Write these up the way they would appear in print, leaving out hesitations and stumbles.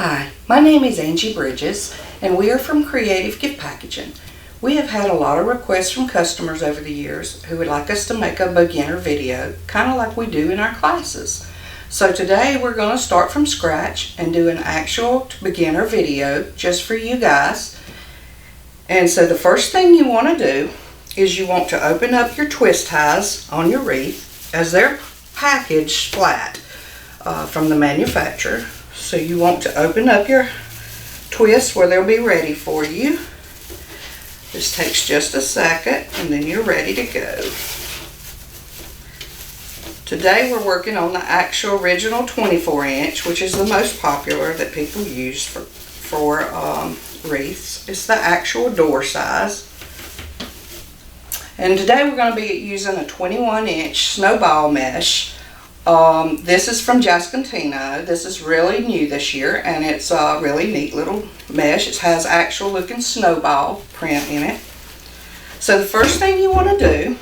Hi, my name is Angie Bridges, and we are from Creative Gift Packaging. We have had a lot of requests from customers over the years who would like us to make a beginner video, kind of like we do in our classes. So today we're going to start from scratch and do an actual beginner video just for you guys. And so the first thing you want to do is you want to open up your twist ties on your wreath as they're packaged flat from the manufacturer. So you want to open up your twists where they'll be ready for you. This takes just a second and then you're ready to go. Today we're working on the actual original 24-inch, which is the most popular that people use for wreaths. It's the actual door size. And today we're going to be using a 21-inch Snowball mesh. This is from Jascontino. This is really new this year, and it's a really neat little mesh. It has actual looking snowball print in it. So the first thing you want to do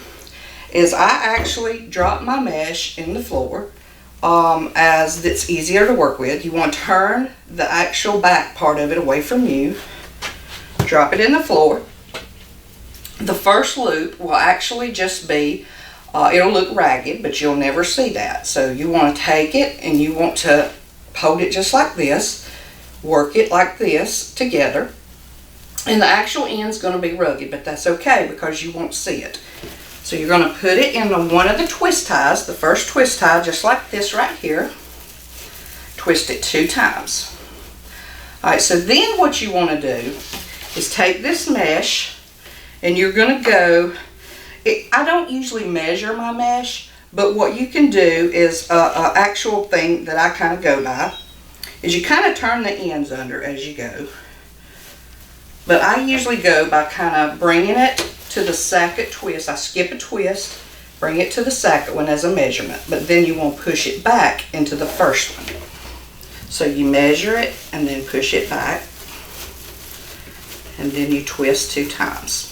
is I actually drop my mesh in the floor as it's easier to work with. You want to turn the actual back part of it away from you. Drop it in the floor. The first loop will actually just be it'll look ragged, but you'll never see that. So you want to take it and you want to hold it just like this, work it like this together, and the actual end's going to be rugged, but that's okay because you won't see it. So you're going to put it into one of the twist ties, the first twist tie, just like this right here. Twist it 2 times. Alright, so then what you want to do is take this mesh and you're going to go, I don't usually measure my mesh, but what you can do is an actual thing that I kind of go by is you kind of turn the ends under as you go. But I usually go by kind of bringing it to the second twist. I skip a twist, bring it to the second one as a measurement, but then you want to push it back into the first one. So you measure it and then push it back, and then you twist 2 times.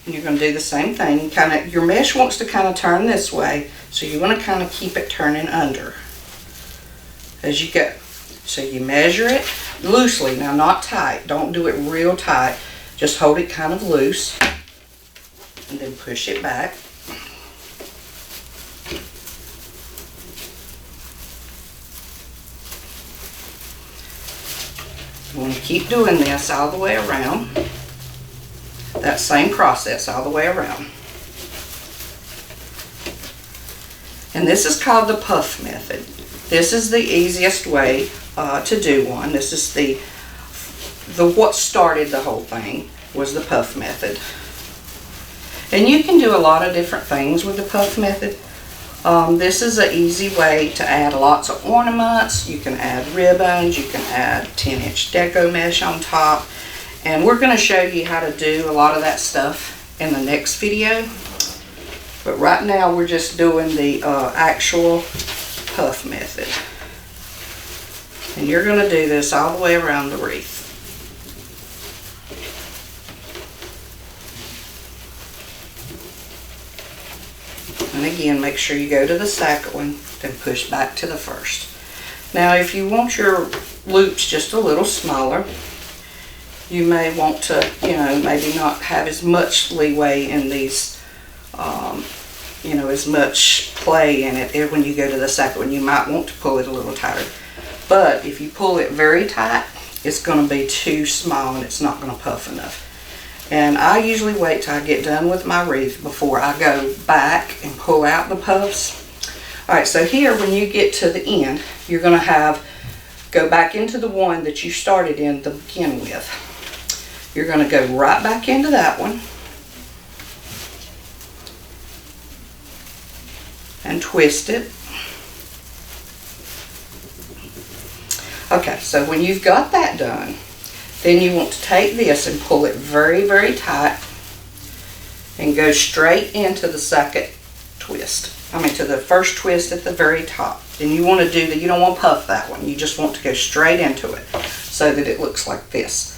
And you're going to do the same thing. Your mesh wants to kind of turn this way, so you want to kind of keep it turning under as you go. So you measure it loosely, now not tight. Don't do it real tight. Just hold it kind of loose and then push it back. You want to keep doing this all the way around. That same process all the way around. And this is called the Poof Method. This is the easiest way to do one. This is the what started the whole thing was the Poof Method. And you can do a lot of different things with the Poof Method. This is an easy way to add lots of ornaments. You can add ribbons. You can add 10-inch Deco Mesh on top. And we're going to show you how to do a lot of that stuff in the next video. But right now we're just doing the actual Poof Method. And you're going to do this all the way around the wreath. And again, make sure you go to the second one, then push back to the first. Now if you want your loops just a little smaller, you may want to, maybe not have as much leeway in these, as much play in it when you go to the second one. You might want to pull it a little tighter. But if you pull it very tight, it's going to be too small and it's not going to puff enough. And I usually wait till I get done with my wreath before I go back and pull out the puffs. Alright, so here when you get to the end, you're going to go back into the one that you started in to begin with. You're going to go right back into that one and twist it. Okay, so when you've got that done, then you want to take this and pull it very, very tight and go straight into the second twist. To the first twist at the very top. And you want to do that, you don't want to puff that one. You just want to go straight into it so that it looks like this.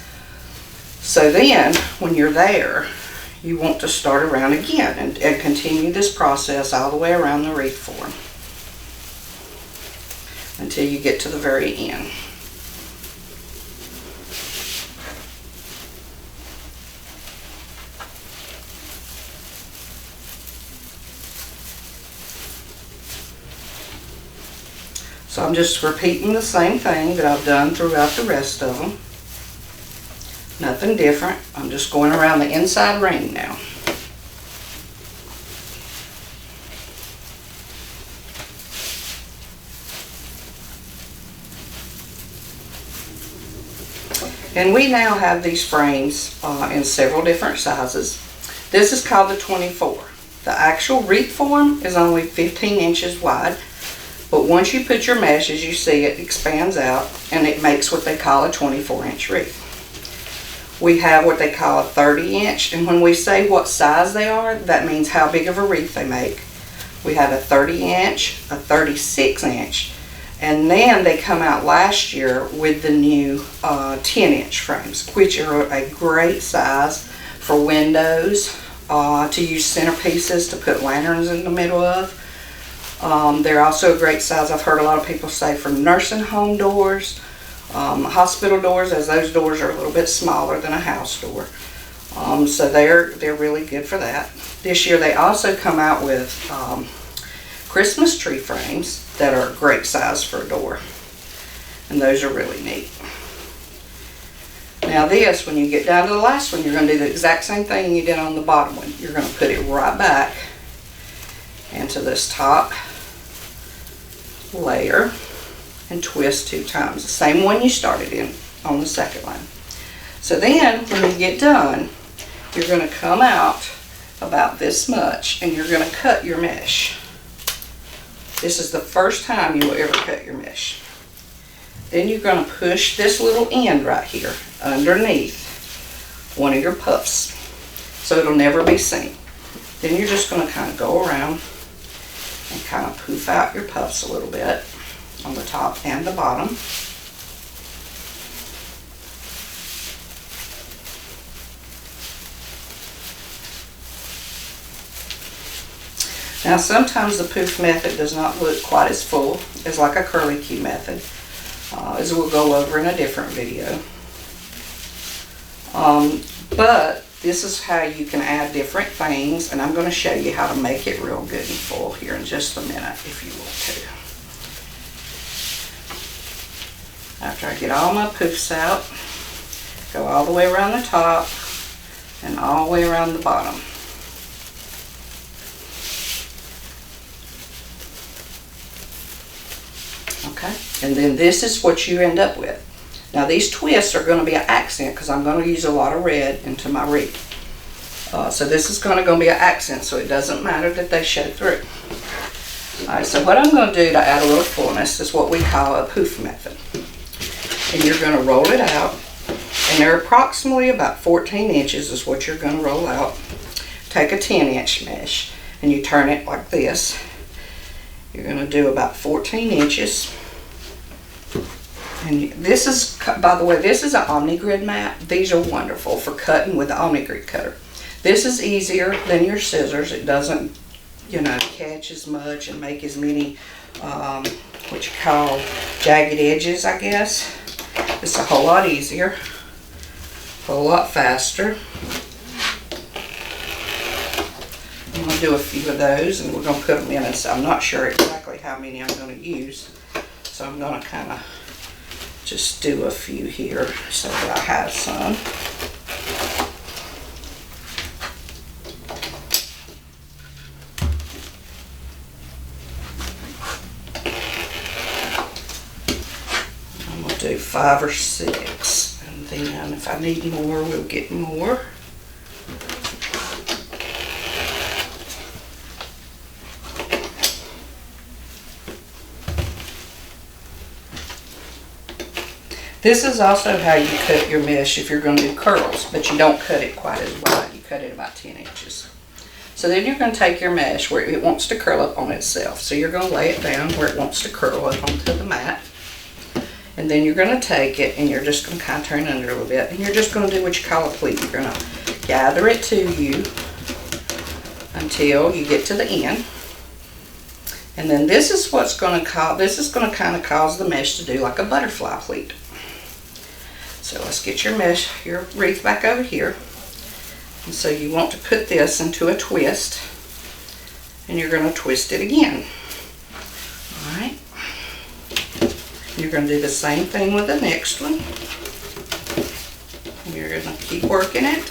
So then, when you're there, you want to start around again and continue this process all the way around the wreath form. until you get to the very end. So I'm just repeating the same thing that I've done throughout the rest of them. Nothing different. I'm just going around the inside ring now. And we now have these frames in several different sizes. This is called the 24. The actual wreath form is only 15 inches wide. But once you put your mesh, as you see, it expands out and it makes what they call a 24-inch wreath. We have what they call a 30-inch, and when we say what size they are, that means how big of a wreath they make. We have a 30-inch, a 36-inch, and then they come out last year with the new 10-inch frames, which are a great size for windows, to use centerpieces to put lanterns in the middle of. They're also a great size, I've heard a lot of people say, for nursing home doors, hospital doors, as those doors are a little bit smaller than a house door. So they're really good for that. This year they also come out with Christmas tree frames that are a great size for a door. And those are really neat. Now this, when you get down to the last one, you're going to do the exact same thing you did on the bottom one. You're going to put it right back into this top layer and twist 2 times. The same one you started in on the second line. So then when you get done, you're going to come out about this much and you're going to cut your mesh. This is the first time you will ever cut your mesh. Then you're going to push this little end right here underneath one of your puffs so it'll never be seen. Then you're just going to kind of go around and kind of poof out your puffs a little bit on the top and the bottom. Now sometimes the poof method does not look quite as full as like a curly Q method, as we'll go over in a different video. But this is how you can add different things, and I'm going to show you how to make it real good and full here in just a minute if you want to. After I get all my poofs out, go all the way around the top and all the way around the bottom. Okay, and then this is what you end up with. Now these twists are going to be an accent because I'm going to use a lot of red into my wreath. So this is going to be an accent, so it doesn't matter that they show through. Alright, so what I'm going to do to add a little fullness is what we call a poof method. And you're going to roll it out, and they're approximately about 14 inches is what you're going to roll out. Take a 10-inch mesh and you turn it like this. You're going to do about 14 inches. And this is, by the way, this is an OmniGrid mat. These are wonderful for cutting with the OmniGrid cutter. This is easier than your scissors. It doesn't, catch as much and make as many, what you call jagged edges, I guess. It's a whole lot easier, a whole lot faster. I'm going to do a few of those and we're going to put them in. And so I'm not sure exactly how many I'm going to use. So I'm going to kind of just do a few here so that I have some. I'm going to do 5 or 6, and then if I need more, we'll get more. This is also how you cut your mesh if you're going to do curls, but you don't cut it quite as wide. You cut it about 10 inches. So then you're going to take your mesh where it wants to curl up on itself. So you're going to lay it down where it wants to curl up onto the mat. And then you're going to take it and you're just going to kind of turn it under a little bit. And you're just going to do what you call a pleat. You're going to gather it to you until you get to the end. And then this is what's going to cause, this is going to kind of cause the mesh to do like a butterfly pleat. So let's get your mesh, your wreath back over here. And so you want to put this into a twist, and you're going to twist it again. All right. You're going to do the same thing with the next one. You're going to keep working it.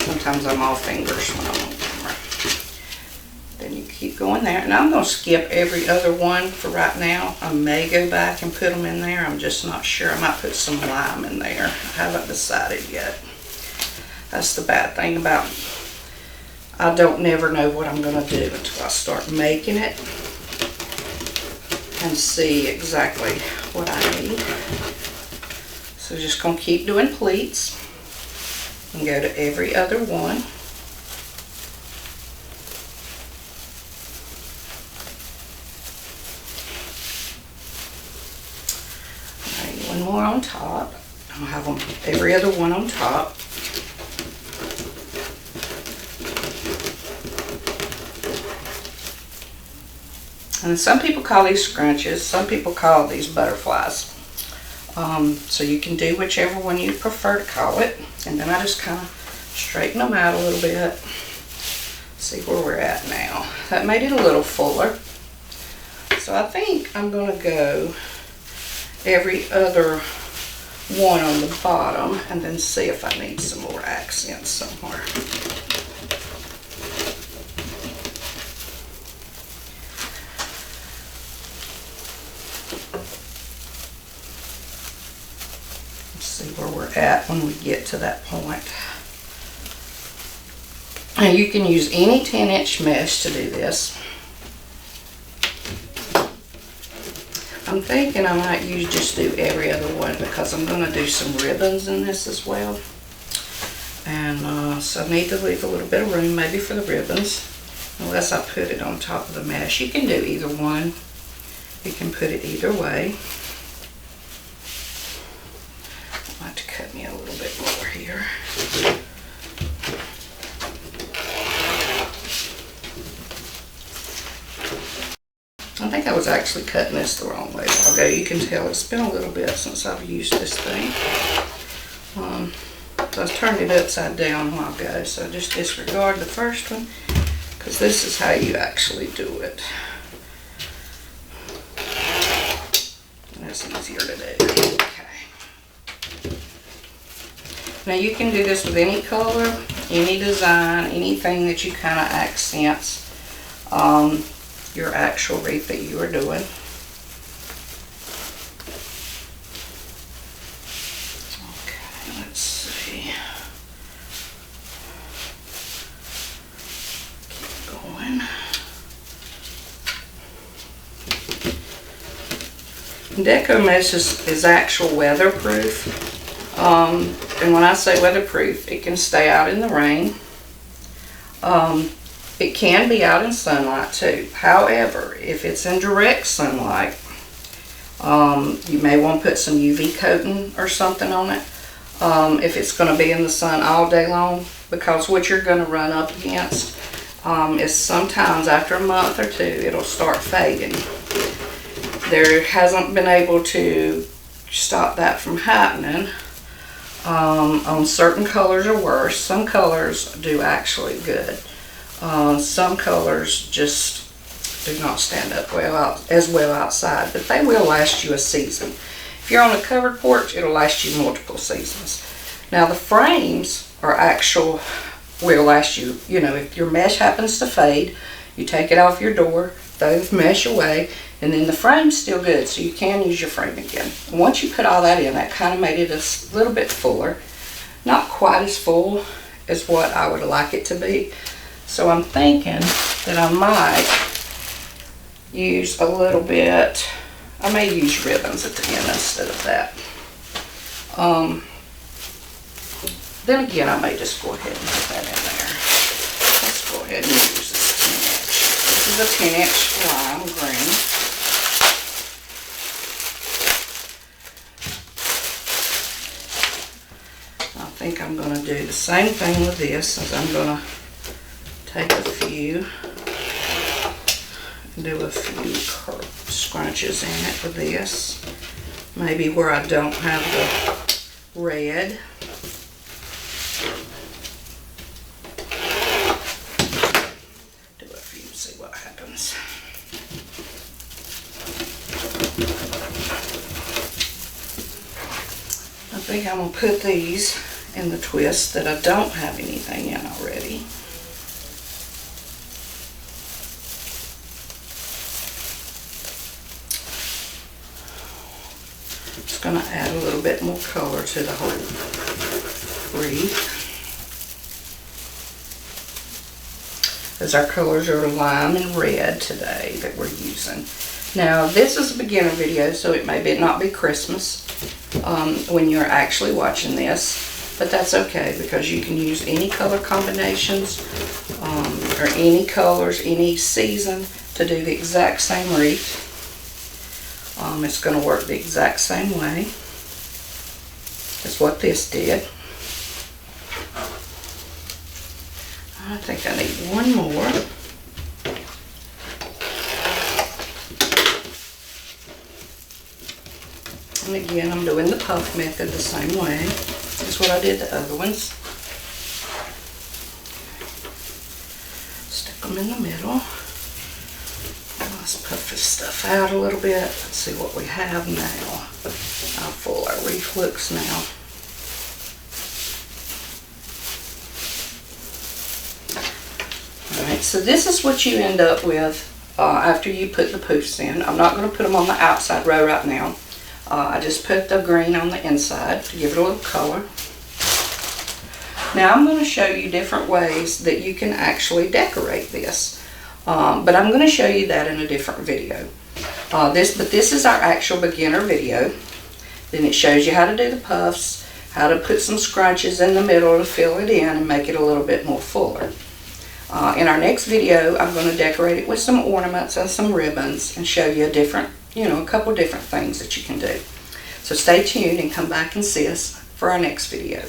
Sometimes I'm all fingers when I'm on camera. Then you keep going there. And I'm going to skip every other one for right now. I may go back and put them in there. I'm just not sure. I might put some lime in there. I haven't decided yet. That's the bad thing about it. I don't never know what I'm going to do until I start making it and see exactly what I need. So just going to keep doing pleats and go to every other one. One more on top. I'll have them every other one on top. And some people call these scrunches, some people call these butterflies. So you can do whichever one you prefer to call it. And then I just kind of straighten them out a little bit. See where we're at now. That made it a little fuller. So I think I'm going to go every other one on the bottom and then see if I need some more accents somewhere. Let's see where we're at when we get to that point. Now you can use any 10-inch mesh to do this. I'm thinking I might just do every other one because I'm going to do some ribbons in this as well. And so I need to leave a little bit of room maybe for the ribbons, unless I put it on top of the mesh. You can do either one. You can put it either way. I'll have to cut me a little bit more here. I think I was actually cutting this the wrong way. Okay, you can tell it's been a little bit since I've used this thing. So I turned it upside down a while ago, so just disregard the first one, because this is how you actually do it. And that's easier to do. Okay. Now you can do this with any color, any design, anything that you kind of accents your actual wreath that you are doing. Okay, let's see. Keep going. Deco Mesh is actual weatherproof. And when I say weatherproof, it can stay out in the rain. It can be out in sunlight too. However, if it's in direct sunlight, you may want to put some UV coating or something on it. If it's going to be in the sun all day long, because what you're going to run up against is sometimes after a month or two, it'll start fading. There hasn't been able to stop that from happening. On certain colors are worse. Some colors do actually good. Some colors just do not stand up as well outside, but they will last you a season. If you're on a covered porch, it'll last you multiple seasons. Now the frames are will last you, if your mesh happens to fade, you take it off your door, throw the mesh away, and then the frame's still good, so you can use your frame again. And once you put all that in, that kind of made it a little bit fuller. Not quite as full as what I would like it to be. So I'm thinking that I might use a little bit, I may use ribbons at the end instead of that. Then again, I may just go ahead and put that in there. Let's go ahead and use this 10-inch. This is a 10-inch lime green. I think I'm going to do the same thing with this, as I'm going to take a few do a few scrunches in it with this. Maybe where I don't have the red. Do a few, see what happens. I think I'm going to put these in the twist that I don't have anything in already. Just going to add a little bit more color to the whole wreath. As our colors are lime and red today that we're using. Now this is a beginner video, so it may not be Christmas when you're actually watching this, but that's okay because you can use any color combinations or any colors, any season to do the exact same wreath. It's going to work the exact same way as what this did. I think I need one more. And again, I'm doing the puff method the same way as what I did the other ones. Stick them in the middle. Let's puff this stuff out a little bit. Let's see what we have now. How full our wreath looks now. Alright, so this is what you end up with after you put the poofs in. I'm not going to put them on the outside row right now. I just put the green on the inside to give it a little color. Now I'm going to show you different ways that you can actually decorate this. But I'm going to show you that in a different video. But this is our actual beginner video. Then it shows you how to do the puffs, how to put some scrunches in the middle to fill it in and make it a little bit more fuller. In our next video, I'm going to decorate it with some ornaments and some ribbons and show you a couple different things that you can do. So stay tuned and come back and see us for our next video.